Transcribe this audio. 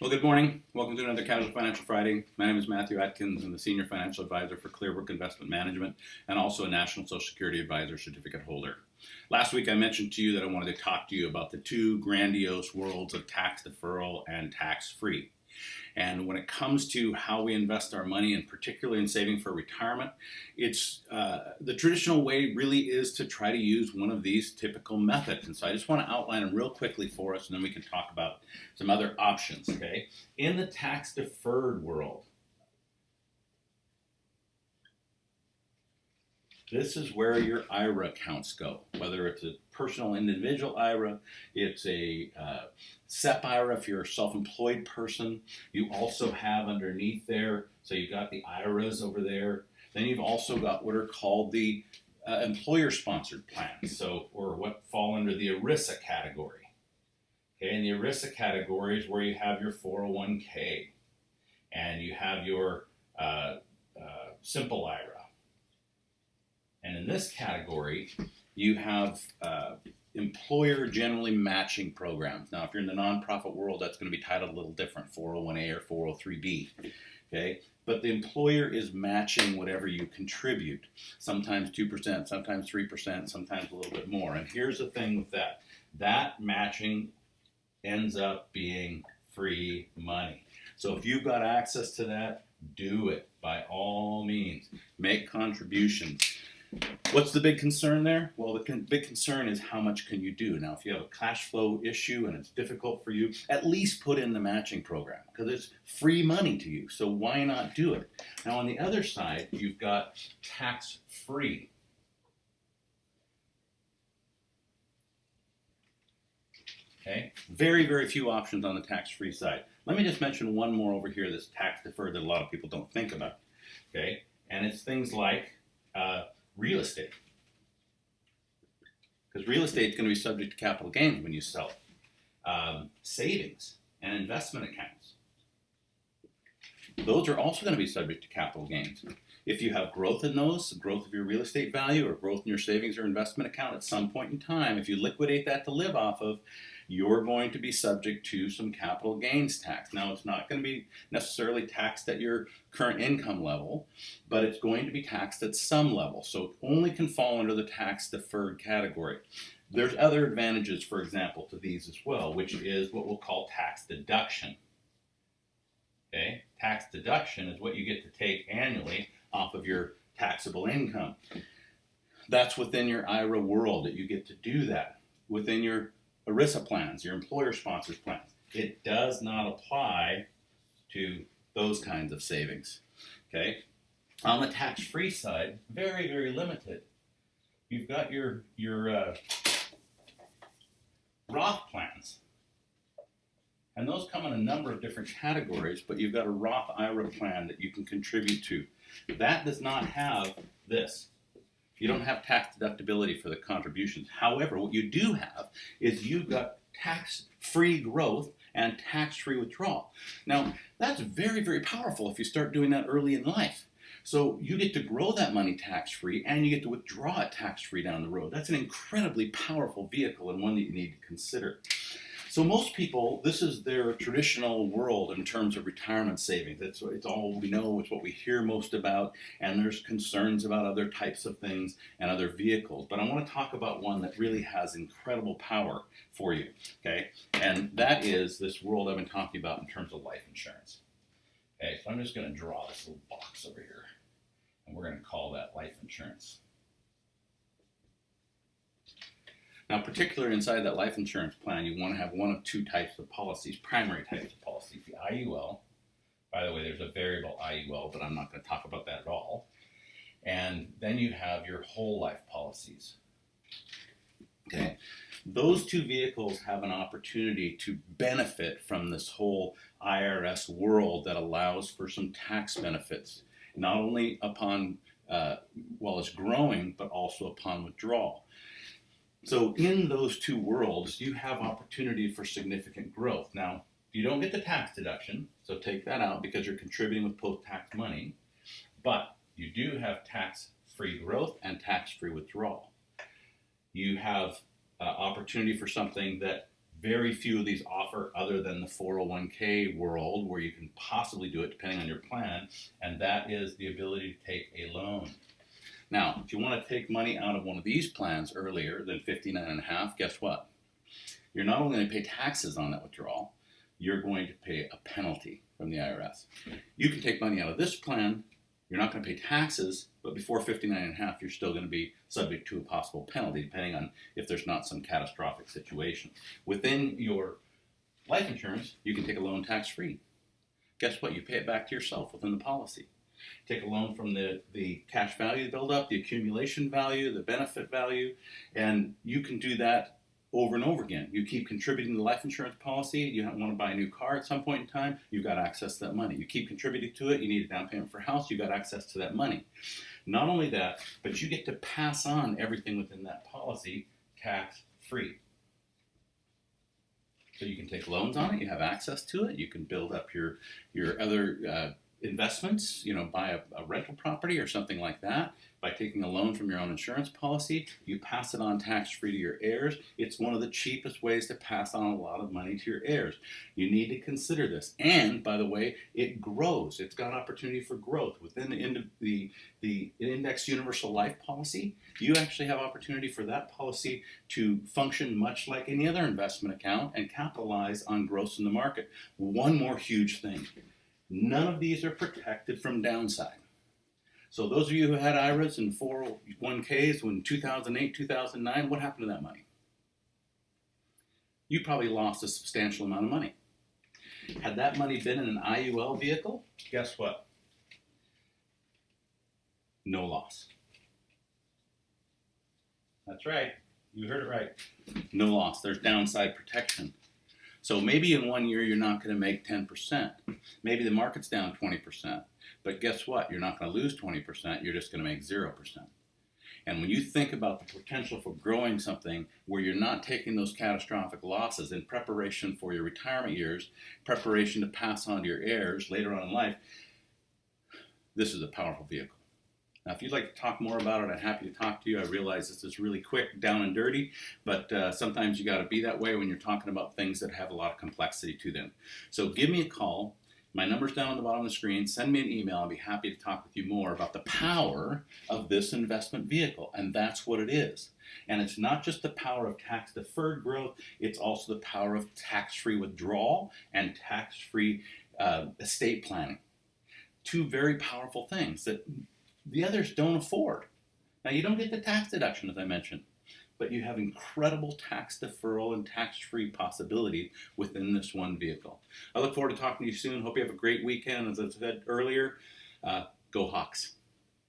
Well, good morning. Welcome to another Casual Financial Friday. My name is Matthew Atkins. I'm the Senior Financial Advisor for Clearbrook Investment Management and also a National Social Security Advisor certificate holder. Last week I mentioned to you that I wanted to talk to you about the two grandiose worlds of tax deferral and tax-free. And when it comes to how we invest our money, and particularly in saving for retirement, it's the traditional way really is to try to use one of these typical methods. And so I just want to outline them real quickly for us, and then we can talk about some other options. Okay, in the tax deferred world, this is where your IRA accounts go, whether it's a personal individual IRA, it's a SEP IRA if you're a self-employed person. You also have underneath there, so you've got the IRAs over there. Then you've also got what are called the employer-sponsored plans, or what fall under the ERISA category. Okay, and the ERISA category is where you have your 401k, and you have your simple IRA. And in this category, you have employer generally matching programs. Now, if you're in the nonprofit world, that's going to be titled a little different, 401A or 403B. Okay, but the employer is matching whatever you contribute. Sometimes 2%, sometimes 3%, sometimes a little bit more. And here's the thing with that. That matching ends up being free money. So if you've got access to that, do it by all means. Make contributions. What's the big concern there? Well, the big concern is how much can you do? Now, if you have a cash flow issue and it's difficult for you, at least put in the matching program because it's free money to you. So why not do it? Now, on the other side, you've got tax-free. Okay, very, very few options on the tax-free side. Let me just mention one more over here that's tax-deferred that a lot of people don't think about. Okay, and it's things like real estate, because real estate is going to be subject to capital gains when you sell it. Savings and investment accounts, those are also going to be subject to capital gains. If you have growth in those, growth of your real estate value or growth in your savings or investment account at some point in time, if you liquidate that to live off of, you're going to be subject to some capital gains tax. Now, it's not going to be necessarily taxed at your current income level, but it's going to be taxed at some level. So it only can fall under the tax deferred category. There's other advantages, for example, to these as well, which is what we'll call tax deduction. Okay, tax deduction is what you get to take annually off of your taxable income. That's within your IRA world that you get to do that. Within your ERISA plans, your employer-sponsored plans, it does not apply to those kinds of savings. Okay, on the tax-free side, very, very limited. You've got your Roth plans, and those come in a number of different categories, but you've got a Roth IRA plan that you can contribute to. That does not have this. You don't have tax deductibility for the contributions. However, what you do have is you've got tax-free growth and tax-free withdrawal. Now, that's very, very powerful if you start doing that early in life. So you get to grow that money tax-free and you get to withdraw it tax-free down the road. That's an incredibly powerful vehicle and one that you need to consider. So most people, this is their traditional world in terms of retirement savings. It's all we know, it's what we hear most about, and there's concerns about other types of things and other vehicles. But I want to talk about one that really has incredible power for you, okay? And that is this world I've been talking about in terms of life insurance. Okay, so I'm just going to draw this little box over here, and we're going to call that life insurance. Now, particularly inside that life insurance plan, you want to have one of two types of policies, primary types of policies. The IUL, by the way, there's a variable IUL, but I'm not going to talk about that at all. And then you have your whole life policies. Okay, those two vehicles have an opportunity to benefit from this whole IRS world that allows for some tax benefits, not only upon, while it's growing, but also upon withdrawal. So in those two worlds, you have opportunity for significant growth. Now, you don't get the tax deduction, so take that out because you're contributing with post-tax money, but you do have tax-free growth and tax-free withdrawal. You have opportunity for something that Very few of these offer other than the 401k world where you can possibly do it depending on your plan, and that is the ability to take a loan. Now, if you want to take money out of one of these plans earlier than 59 and a half, guess what? You're not only going to pay taxes on that withdrawal, you're going to pay a penalty from the IRS. You can take money out of this plan, you're not going to pay taxes, but before 59 and a half, you're still going to be subject to a possible penalty, depending on if there's not some catastrophic situation. Within your life insurance, you can take a loan tax-free. Guess what? You pay it back to yourself within the policy. Take a loan from the cash value buildup, the accumulation value, the benefit value, and you can do that over and over again. You keep contributing to the life insurance policy. You don't want to buy a new car at some point in time, you've got access to that money. You keep contributing to it, you need a down payment for a house, you've got access to that money. Not only that, but you get to pass on everything within that policy tax-free. So you can take loans on it, you have access to it, you can build up your other investments, buy a rental property or something like that. By taking a loan from your own insurance policy, you pass it on tax-free to your heirs. It's one of the cheapest ways to pass on a lot of money to your heirs. You need to consider this. And, by the way, it grows. It's got opportunity for growth. Within the Index Universal Life policy, you actually have opportunity for that policy to function much like any other investment account and capitalize on growth in the market. One more huge thing. None of these are protected from downside. So those of you who had IRAs and 401ks in 2008, 2009, what happened to that money? You probably lost a substantial amount of money. Had that money been in an IUL vehicle, guess what? No loss. That's right. You heard it right. No loss. There's downside protection. So maybe in 1 year you're not going to make 10%. Maybe the market's down 20%. But guess what? You're not going to lose 20%. You're just going to make 0%. And when you think about the potential for growing something where you're not taking those catastrophic losses in preparation for your retirement years, preparation to pass on to your heirs later on in life, this is a powerful vehicle. Now, if you'd like to talk more about it, I'm happy to talk to you. I realize this is really quick, down and dirty, but sometimes you got to be that way when you're talking about things that have a lot of complexity to them. So give me a call. My number's down on the bottom of the screen. Send me an email. I'll be happy to talk with you more about the power of this investment vehicle, and that's what it is. And it's not just the power of tax-deferred growth, it's also the power of tax-free withdrawal and tax-free estate planning. Two very powerful things that the others don't afford. Now, you don't get the tax deduction, as I mentioned, but you have incredible tax deferral and tax-free possibility within this one vehicle. I look forward to talking to you soon. Hope you have a great weekend. As I said earlier, go Hawks.